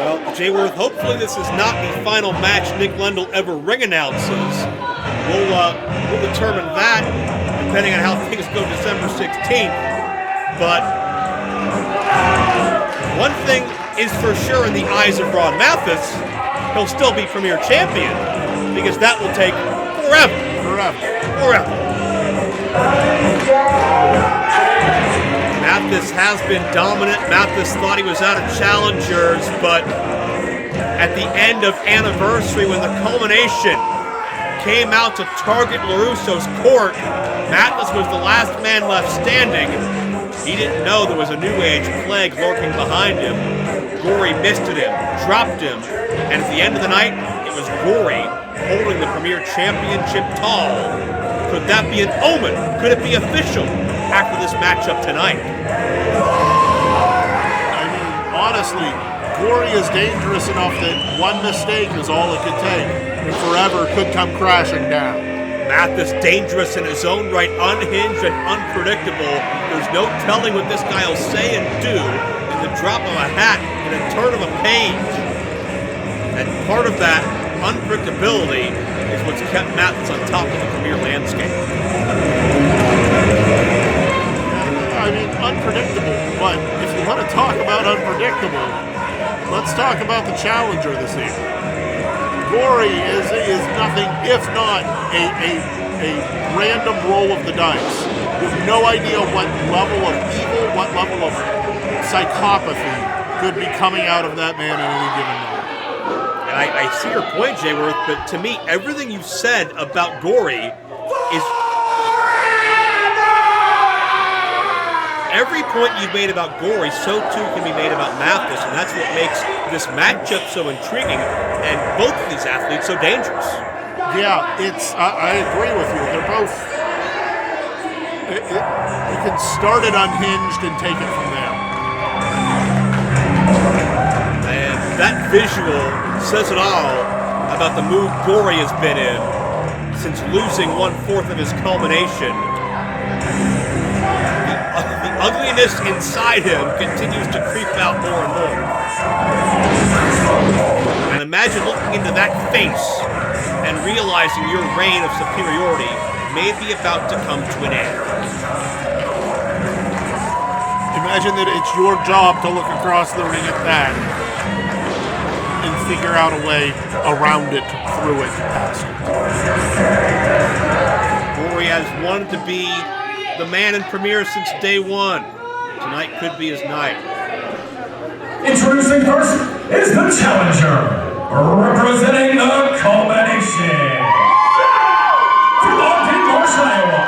Well, Jayworth, hopefully this is not the final match Nick Lendl ever ring announces. We'll determine that depending on how things go December 16th. But one thing is for sure in the eyes of Ron Mathis, he'll still be Premier Champion because that will take forever. Mathis has been dominant. Mathis thought he was out of challengers, but at the end of Anniversary, when the culmination came out to target LaRusso's court, Mathis was the last man left standing. He didn't know there was a New Age plague lurking behind him. Gory misted him, dropped him, and at the end of the night, it was Gory holding the Premier Championship tall. Could that be an omen? Could it be official after this matchup tonight? I mean, honestly, Gory is dangerous enough that one mistake is all it could take, and forever could come crashing down. Mathis dangerous in his own right, unhinged and unpredictable. There's no telling what this guy will say and do in the drop of a hat, in a turn of a page. And part of that unpredictability is what's kept Mathis on top of the Premier landscape. I mean, unpredictable, but if you want to talk about unpredictable, let's talk about the challenger this evening. Gory is nothing if not a random roll of the dice. You have no idea what level of evil, what level of psychopathy could be coming out of that man at any given moment. And I see your point, Jayworth, but to me, everything you said about Gory is... Every point you've made about Gory, so too can be made about Mathis, and that's what makes this matchup so intriguing, and both of these athletes so dangerous. Yeah, I agree with you. They're both... you can start it unhinged and take it from there. And that visual says it all about the mood Gory has been in since losing 1/4 of his culmination. The ugliness inside him continues to creep out more and more. And imagine looking into that face and realizing your reign of superiority may be about to come to an end. Imagine that it's your job to look across the ring at that and figure out a way around it, through it, past it. Gory has wanted to be the man in Premier since day one. Tonight could be his night. Introducing first is the challenger, representing the culmination. From Ogden, Marsh, Iowa,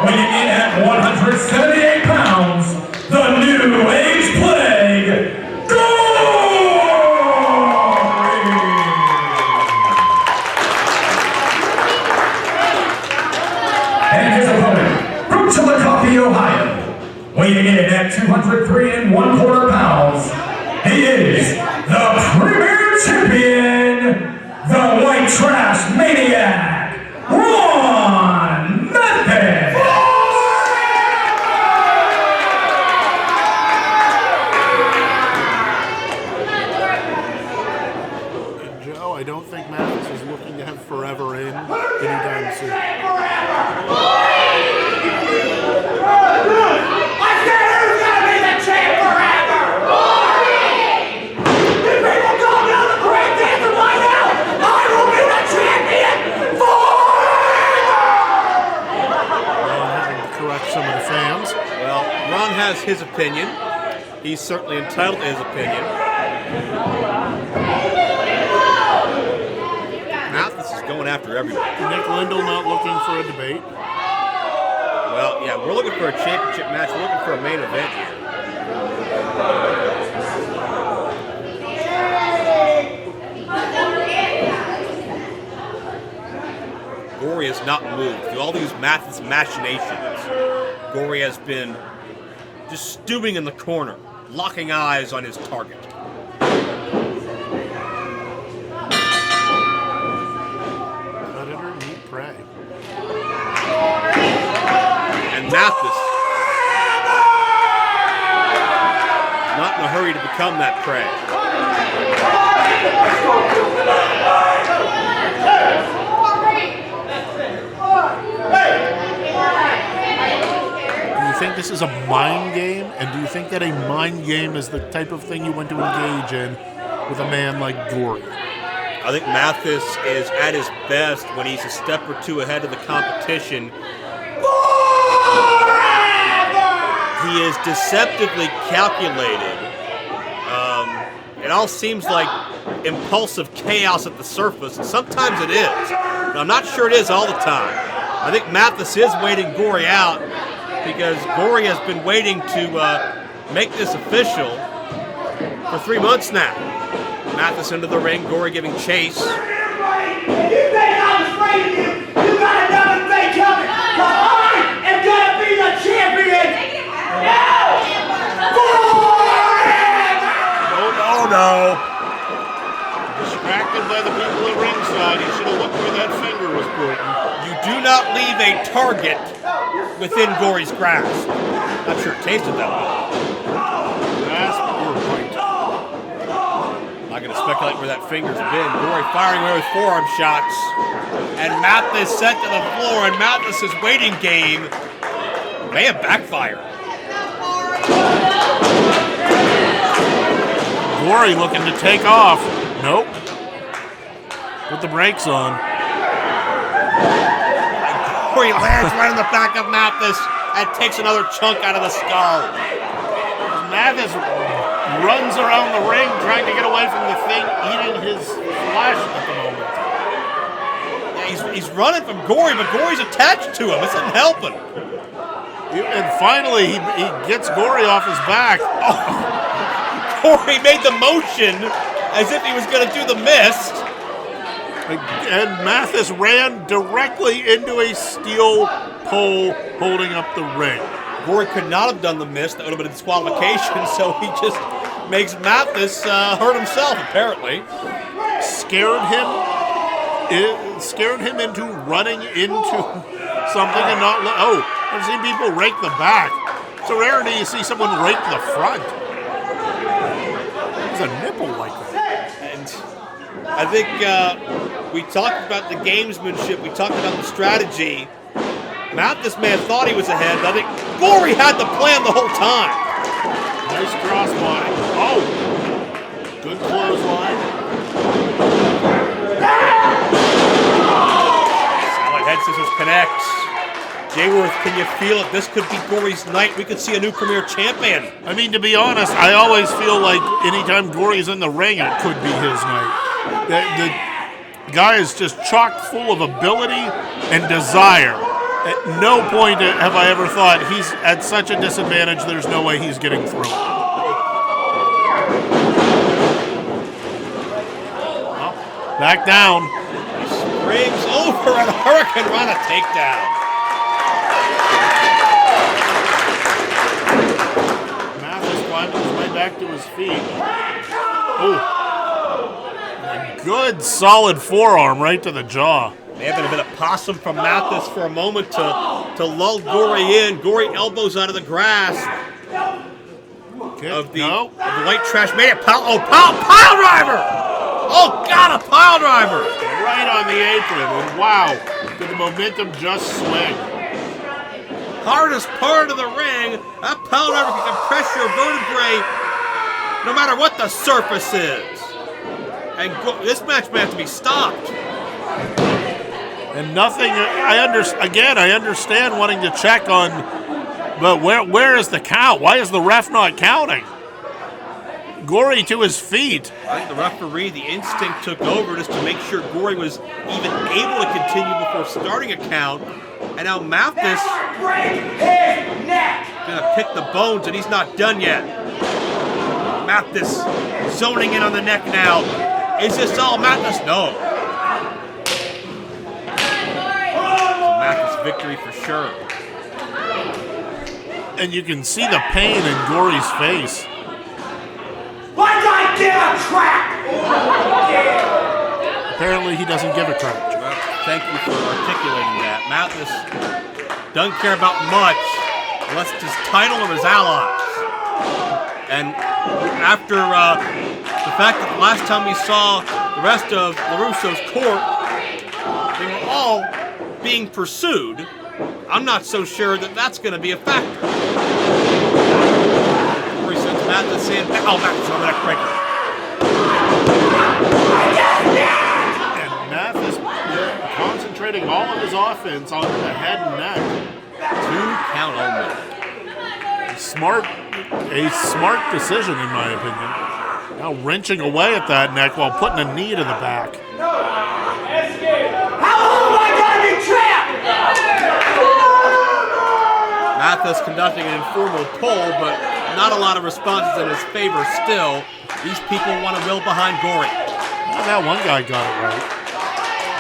weighing in at 178 pounds, the New Age Plague, Ohio, weighing in at 203 1/4 pounds, he is the Premier Champion, the White Trash Maniac, Ron Mathis. Joe, I don't think Mathis is looking to have forever in anytime soon. Some of the fans. Well, Ron has his opinion. He's certainly entitled to his opinion. Mathis is going after everybody. Nick Lendl not looking for a debate. Well, yeah, we're looking for a championship match. We're looking for a main event here. Gory has not moved. Through all these Mathis machinations, Gory has been just stewing in the corner, locking eyes on his target. Predator meet prey. And Mathis, not in a hurry to become become that prey. Do you think this is a mind game? And do you think that a mind game is the type of thing you want to engage in with a man like Gory? I think Mathis is at his best when he's a step or two ahead of the competition. He is deceptively calculated. It all seems like impulsive chaos at the surface, and sometimes it is. But I'm not sure it is all the time. I think Mathis is waiting Gory out because Gory has been waiting to make this official for 3 months now. Mathis into the ring, Gory giving chase. If you think I'm afraid of you, you got another thing coming. Cause I am gonna be the champion now. Oh no! Distracted by the people at ringside, he should have looked where that finger was pointing. You do not leave a target within Gory's grasp. Not sure it tasted that well. Grasp or bite. Not going to speculate where that finger's been. Gory firing away with forearm shots. And Mathis sent to the floor, and Mathis' waiting game may have backfired. Gory looking to take off. Nope. Put the brakes on. Gory lands right in the back of Mathis and takes another chunk out of the skull. Mathis runs around the ring trying to get away from the thing eating his flesh at the moment. Yeah, he's running from Gory, but Gory's attached to him. This isn't helping. And finally, he gets Gory off his back. Oh. Gory made the motion as if he was going to do the mist. And Mathis ran directly into a steel pole holding up the ring. Gory could not have done the mist. That would have been a disqualification, so he just makes Mathis hurt himself, apparently. Scared him into running into something and not... I've seen people rake the back. It's a rarity you see someone rake the front. There's a nipple like that. And I think we talked about the gamesmanship. We talked about the strategy. Mathis man thought he was ahead, but I think Gory had the plan the whole time. Nice crossbody. Oh! Good clothesline. Solid head scissors connects. Jayworth, can you feel it? This could be Gory's night. We could see a new premier champion. I mean, to be honest, I always feel like anytime Gory's in the ring, it could be his night. The guy is just chock full of ability and desire. At no point have I ever thought he's at such a disadvantage, there's no way he's getting through. Well, back down. He springs over and Hurricane Run a takedown. Mathis climbing his way back to his feet. Oh. A good solid forearm right to the jaw. May have been a bit of possum from Mathis for a moment to lull Gory in. Gory elbows out of the grasp of the white trash. Made it pile driver! Oh God, a pile driver! Right on the apron, and wow, did the momentum just swing. Hardest part of the ring, that pile driver can compress your vertebrae no matter what the surface is. And this match may have to be stopped. And nothing, I understand wanting to check on, but where is the count? Why is the ref not counting? Gory to his feet. I think the referee, the instinct took over just to make sure Gory was even able to continue before starting a count. And now Mathis gonna pick the bones, and he's not done yet. Mathis zoning in on the neck now. Is this all Mathis? No. Mathis victory for sure. And you can see the pain in Gory's face. Why did I give a crap? Apparently he doesn't give a crap. Well, thank you for articulating that. Mathis doesn't care about much unless it's his title or his allies. And after the fact that the last time we saw the rest of LaRusso's court, they were all being pursued, I'm not so sure that that's going to be a factor. Gory sends Mathis in. Oh, Mathis on the neck breaker. And Mathis concentrating all of his offense on the head and neck. 2 count only. A smart decision, in my opinion. Now wrenching away at that neck while putting a knee to the back. How long am I gonna be trapped? Mathis conducting an informal poll, but not a lot of responses in his favor still. These people want to will behind Gory. Well, that one guy got it right.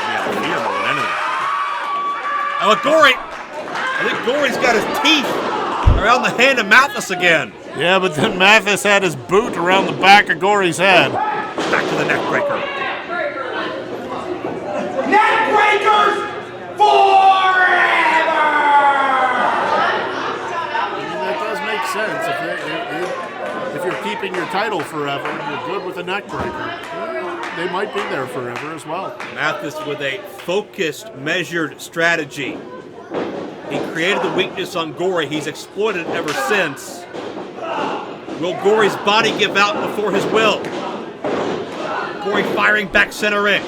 Yeah, fear more than anything. And look, Gory, I think Gory's got his teeth around the hand of Mathis again. Yeah, but then Mathis had his boot around the back of Gory's head. Back to the neck breaker. Neck breakers forever! I mean, that does make sense. If you're keeping your title forever, you're good with a neck breaker. They might be there forever as well. Mathis with a focused, measured strategy. He created the weakness on Gory. He's exploited it ever since. Will Gory's body give out before his will? Gory firing back center ring.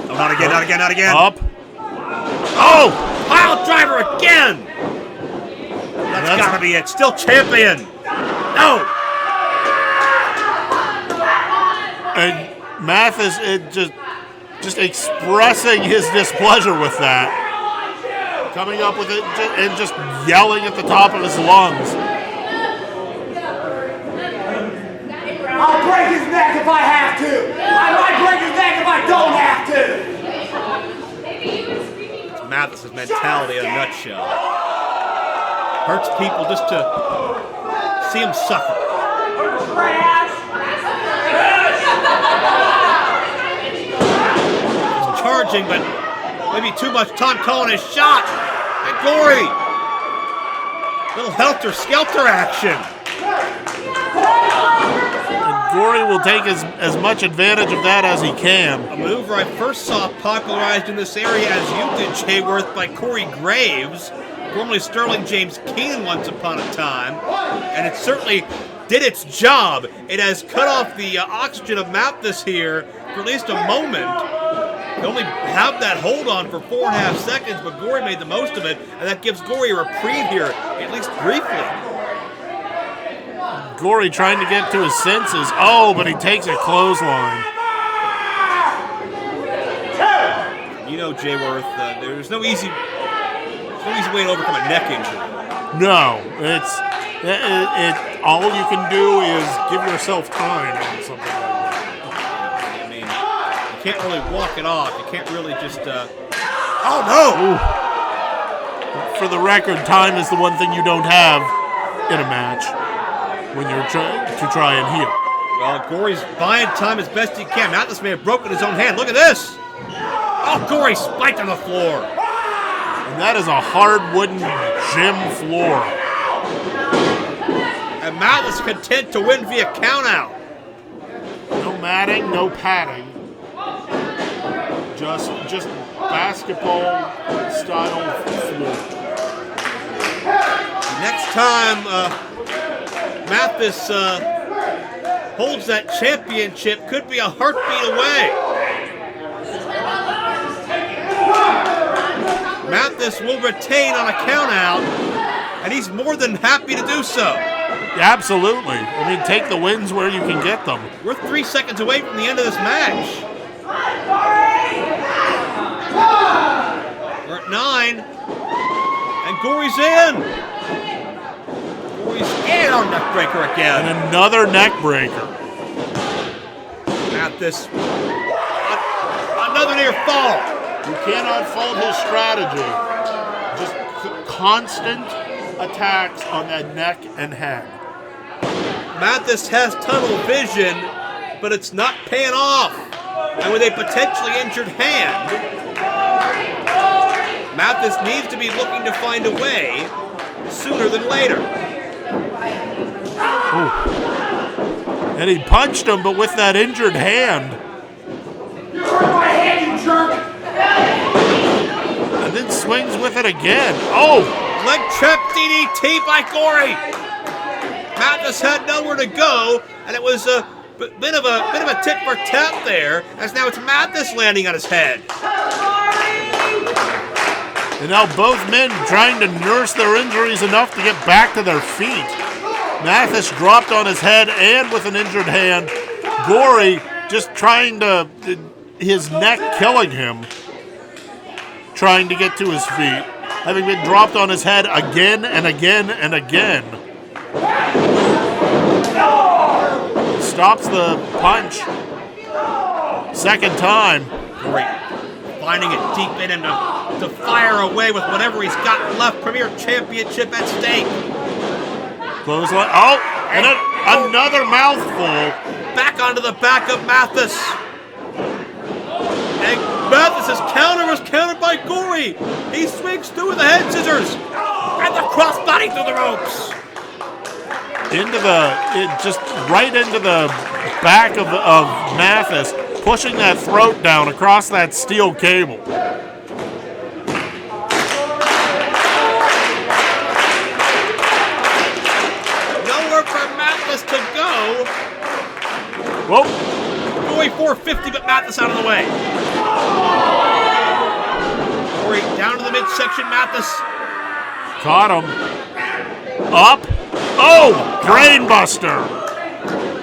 Oh, not again, not again, not again. Up. Oh! Pile driver again! That's gotta be it. Still champion. No! And Mathis just expressing his displeasure with that. Coming up with it and just yelling at the top of his lungs. I'll break his neck if I have to. I might break his neck if I don't have to. It's Mathis' mentality in a nutshell. Hurts people just to see him suffer. He's charging, but maybe too much time calling his shot. And Gory. Little helter-skelter action. And Gory will take as much advantage of that as he can. A maneuver I first saw popularized in this area as you did, Jayworth, by Corey Graves, formerly Sterling James Keenan once upon a time. And it certainly did its job. It has cut off the oxygen of Mathis here for at least a moment. They only have that hold on for 4.5 seconds, but Gory made the most of it, and that gives Gory a reprieve here, at least briefly. Gory trying to get to his senses. Oh, but he takes a clothesline. You know, Jayworth, there's no easy way to overcome a neck injury. No, it all you can do is give yourself time on something like that. I mean, you can't really walk it off. You can't really just, oh no! Ooh. For the record, time is the one thing you don't have in a match when you're trying to try and heal. Well, Gory's buying time as best he can. Mathis may have broken his own hand. Look at this! Oh, Gory spiked on the floor. And that is a hard wooden gym floor. And Mathis content to win via countout. No matting, no padding. Just basketball style floor. Next time Mathis holds that championship, could be a heartbeat away. Mathis will retain on a countout, and he's more than happy to do so. Absolutely. I mean, take the wins where you can get them. We're 3 seconds away from the end of this match. We're at 9, and Gory's in. Gory's in on neck breaker again. And another neck breaker. Mathis, another near fall. You cannot fault his strategy. Just constant attacks on that neck and head. Mathis has tunnel vision, but it's not paying off. And with a potentially injured hand, Mathis needs to be looking to find a way sooner than later. Oh. And he punched him, but with that injured hand. You hurt my hand, you jerk! And then swings with it again. Oh! Leg trap DDT by Gory. Mathis had nowhere to go, and it was a bit of a tit for tat there, as now it's Mathis landing on his head. And now both men trying to nurse their injuries enough to get back to their feet. Mathis dropped on his head and with an injured hand. Gory just trying to, his neck killing him, trying to get to his feet, having been dropped on his head again and again and again. Stops the punch. Second time. Gory finding it deep in him to fire away with whatever he's got left. Premier Championship at stake. Clothesline. Oh, and another mouthful. Back onto the back of Mathis. And Mathis' counter was countered by Gory. He swings through with the head scissors. And the crossbody through the ropes. Just right into the back of Mathis, pushing that throat down across that steel cable. Nowhere for Mathis to go. Whoa. Gory 450, but Mathis out of the way. Gory down to the midsection, Mathis. Caught him. Up. Oh, brainbuster.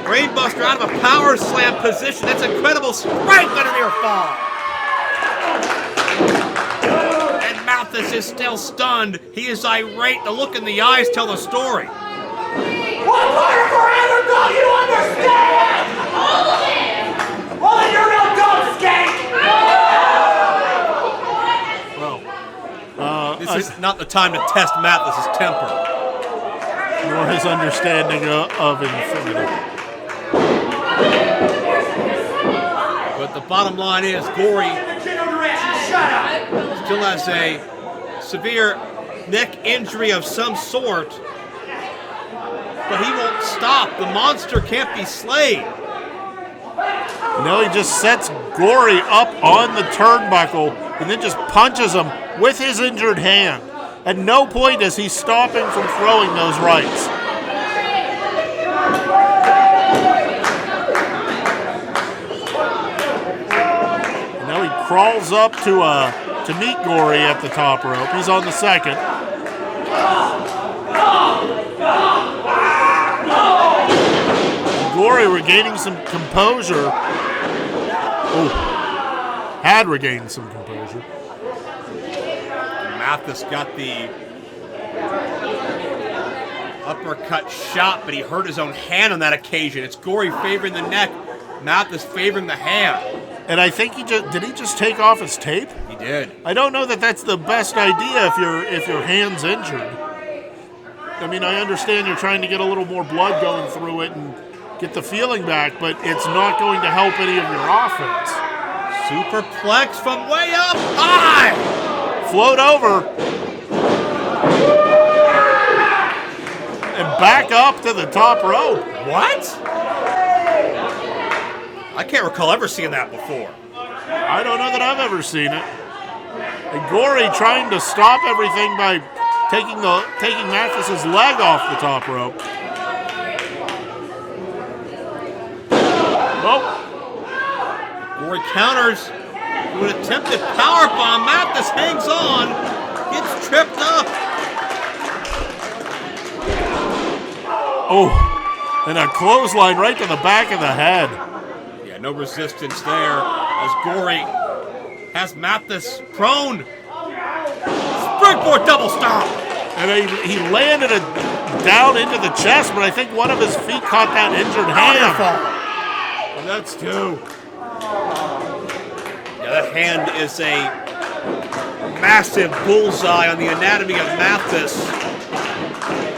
Brainbuster out of a power slam position. That's incredible strength under near fall. And Mathis is still stunned. He is irate. The look in the eyes tell the story. What part of forever don't you understand? All of it! Only your real dogs escape! Well, This is not the time to test Mathis' temper. nor his understanding of infinity. But the bottom line is Gory still has a severe neck injury of some sort, but he won't stop. The monster can't be slain. No, he just sets Gory up on the turnbuckle and then just punches him with his injured hand. At no point is he stopping from throwing those rights. And now he crawls up to meet Gory at the top rope. He's on the second. Gory regaining some composure. Oh, had regained some composure. Mathis got the uppercut shot, but he hurt his own hand on that occasion. It's Gory favoring the neck, Mathis favoring the hand. And I think did he just take off his tape? He did. I don't know that that's the best idea if your hand's injured. I mean, I understand you're trying to get a little more blood going through it and get the feeling back, but it's not going to help any of your offense. Superplex from way up high. Float over. And back up to the top rope. What? I can't recall ever seeing that before. I don't know that I've ever seen it. And Gory trying to stop everything by taking Mathis's leg off the top rope. Oh. Gory counters with an attempted powerbomb. Mathis hangs on, gets tripped up. Oh, and a clothesline right to the back of the head. Yeah, no resistance there as Gory has Mathis prone. Springboard double stomp. And he landed it down into the chest, but I think one of his feet caught that injured hand. And that's two. Yeah, that hand is a massive bullseye on the anatomy of Mathis.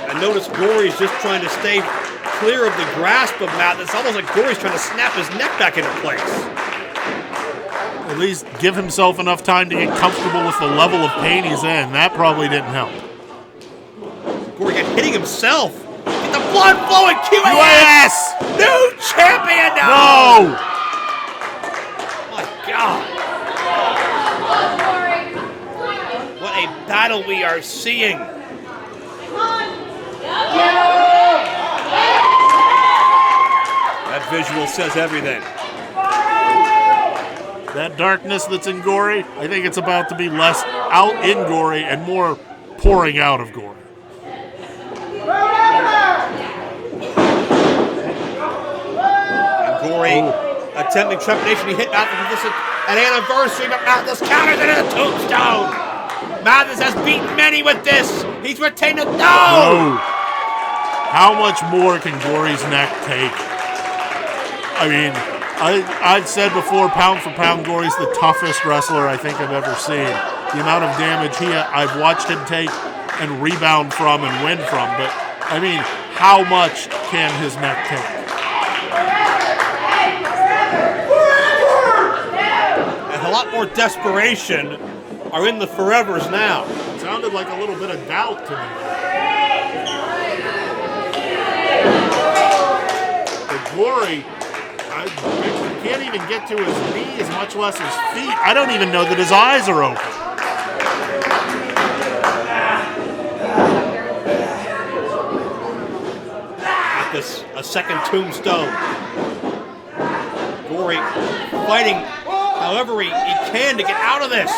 And notice Gory's just trying to stay clear of the grasp of Mathis. Almost like Gory's trying to snap his neck back into place. At least give himself enough time to get comfortable with the level of pain he's in. That probably didn't help. Gory hitting himself. Getting the blood flowing. QAS! New champion now! No! My God. What a battle we are seeing. That visual says everything. That darkness that's in Gory, I think it's about to be less out in Gory and more pouring out of Gory. And Gory attempting trepidation. He hit Mathis with this an anniversary, but Mathis counters it in a tombstone. Mathis has beaten many with this. He's retained it. No! How much more can Gory's neck take? I mean, I've said before, pound for pound, Gory's the toughest wrestler I think I've ever seen. The amount of damage I've watched him take and rebound from and win from, but I mean, how much can his neck take? And a lot more desperation are in the forevers now. It sounded like a little bit of doubt to me. But Gory, I can't even get to his knees, much less his feet. I don't even know that his eyes are open. This a second tombstone. Gory fighting however he can to get out of this.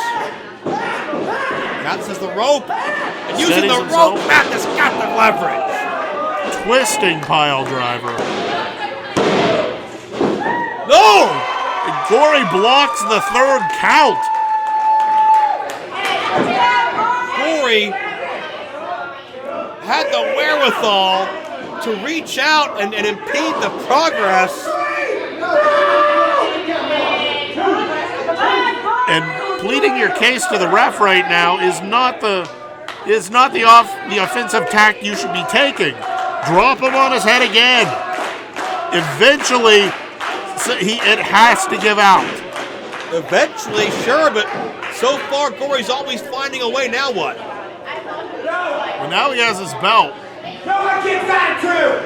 Mathis has the rope. And using the rope, Mathis got the leverage. Twisting pile driver. No! And Gory blocks the third count. Gory had the wherewithal to reach out and impede the progress. And pleading your case to the ref right now is not the offensive tack you should be taking. Drop him on his head again. Eventually, it has to give out. Eventually, sure, but so far Gory's always finding a way. Now what? Well, now he has his belt. No one gets that too!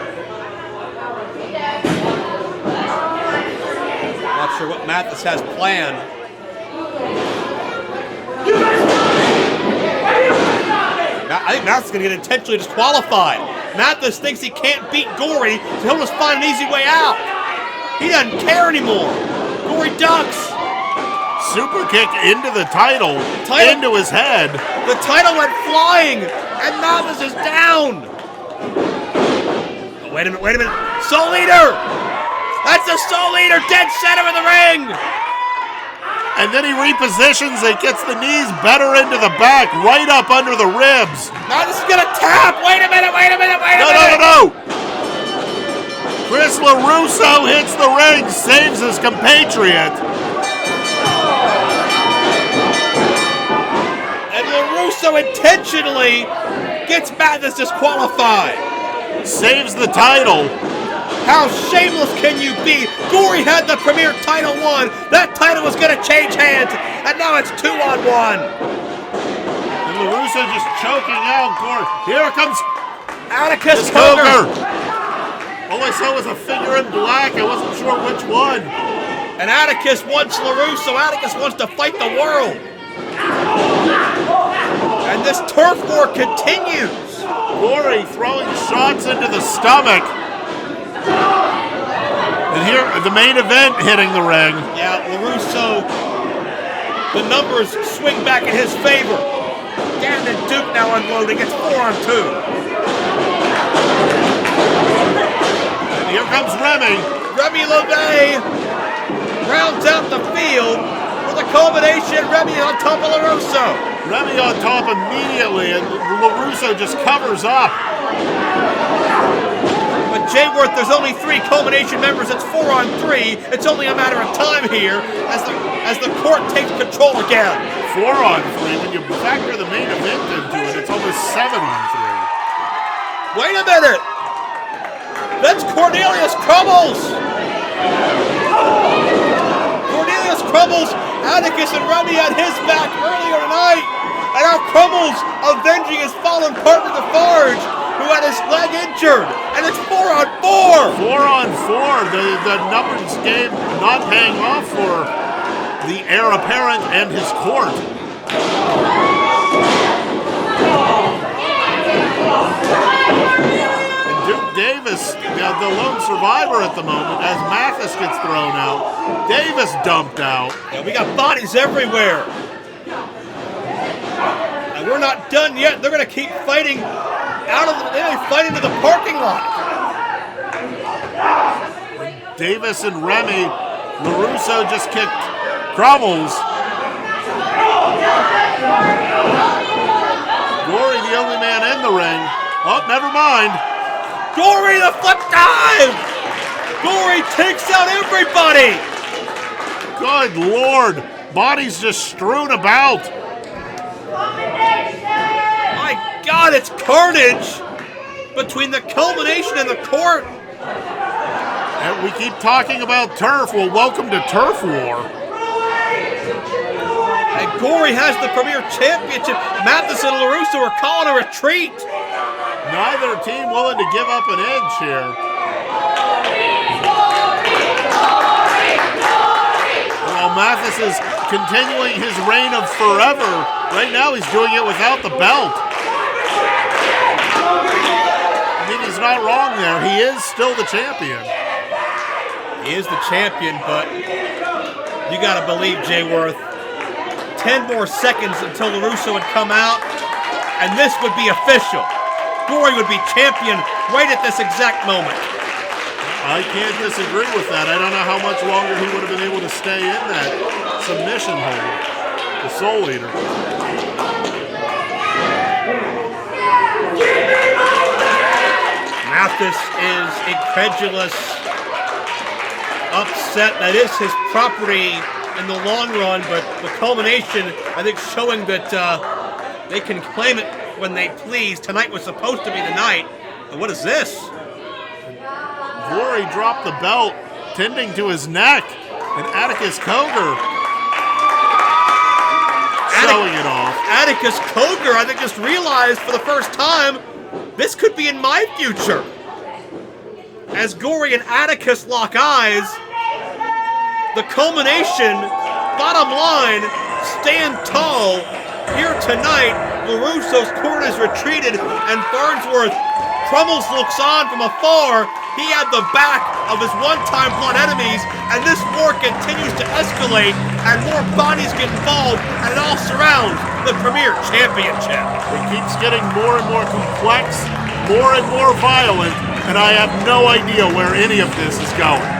Not sure what Mathis has planned. I think Mathis is going to get intentionally disqualified. Mathis thinks he can't beat Gory, so he'll just find an easy way out. He doesn't care anymore. Gory ducks. Super kick into the title, into his head. The title went flying, and Mathis is down. Oh, wait a minute. Soul Eater! That's the Soul Eater, dead center of the ring! And then he repositions it, gets the knees better into the back, right up under the ribs. Mathis is gonna tap! Wait a minute! No! Chris LaRusso hits the ring, saves his compatriot. And LaRusso intentionally gets Mathis disqualified. Saves the title. How shameless can you be? Gory had the premier title won. That title was going to change hands, and now it's 2-on-1. And LaRusso just choking out Gory. Here comes Atticus Coker. All I saw was a figure in black. I wasn't sure which one. And Atticus wants LaRusso. Atticus wants to fight the world. And this turf war continues. Gory throwing shots into the stomach. And here, the main event hitting the ring. Yeah, LaRusso, the numbers swing back in his favor. Dan and Duke now unloading. It's 4-on-2. And here comes Remy. Remy LeVay rounds out the field with a combination. Remy on top of LaRusso. Remy on top immediately, and LaRusso just covers up. But Jayworth, there's only 3 culmination members. It's 4-on-3. It's only a matter of time here as the court takes control again. 4-on-3. When you factor the main event into it, it's almost 7-on-3. Wait a minute. That's Cornelius Crumbles. Cornelius Crumbles, Atticus and Remy had his back earlier tonight. And now Crumbles avenging his fallen partner, DeFarge. who had his leg injured, and it's 4-on-4. 4-on-4. The numbers game not paying off for the heir apparent and his court. And Duke Davis, the lone survivor at the moment, as Mathis gets thrown out. Davis dumped out. Yeah, we got bodies everywhere. And we're not done yet. They're going to keep fighting they're fighting to the parking lot. Davis and Remy. LaRusso just kicked Crumbles. Gory, the only man in the ring. Oh, never mind. Gory, the flip dive! Gory takes out everybody! Good Lord. Bodies just strewn about. My God, it's carnage between the culmination and the court. And we keep talking about turf. Well, welcome to Turf War. And Gory has the Premier Championship. Mathis and LaRusso are calling a retreat. Neither team willing to give up an inch here. While Mathis is continuing his reign of forever, right now he's doing it without the belt. I mean, he's not wrong there. He is still the champion. He is the champion, but you got to believe, Jay Worth, 10 more seconds until LaRusso would come out, and this would be official. Gory would be champion right at this exact moment. I can't disagree with that. I don't know how much longer he would have been able to stay in that submission hold. The Soul Eater. Mathis is incredulous, upset. That is his property in the long run, but the culmination, I think, showing that they can claim it when they please. Tonight was supposed to be the night. And what is this? Gory dropped the belt, tending to his neck, and Atticus Cogar showing it off. Atticus Cogar, I think, just realized for the first time, this could be in my future. As Gory and Atticus lock eyes, the culmination, bottom line, stand tall. Here tonight, LaRusso's court has retreated, and Farnsworth Crumbles looks on from afar. He had the back of his one-time blood enemies, and this war continues to escalate, and more bodies get involved, and it all surrounds the Premier Championship. It keeps getting more and more complex, more and more violent, and I have no idea where any of this is going.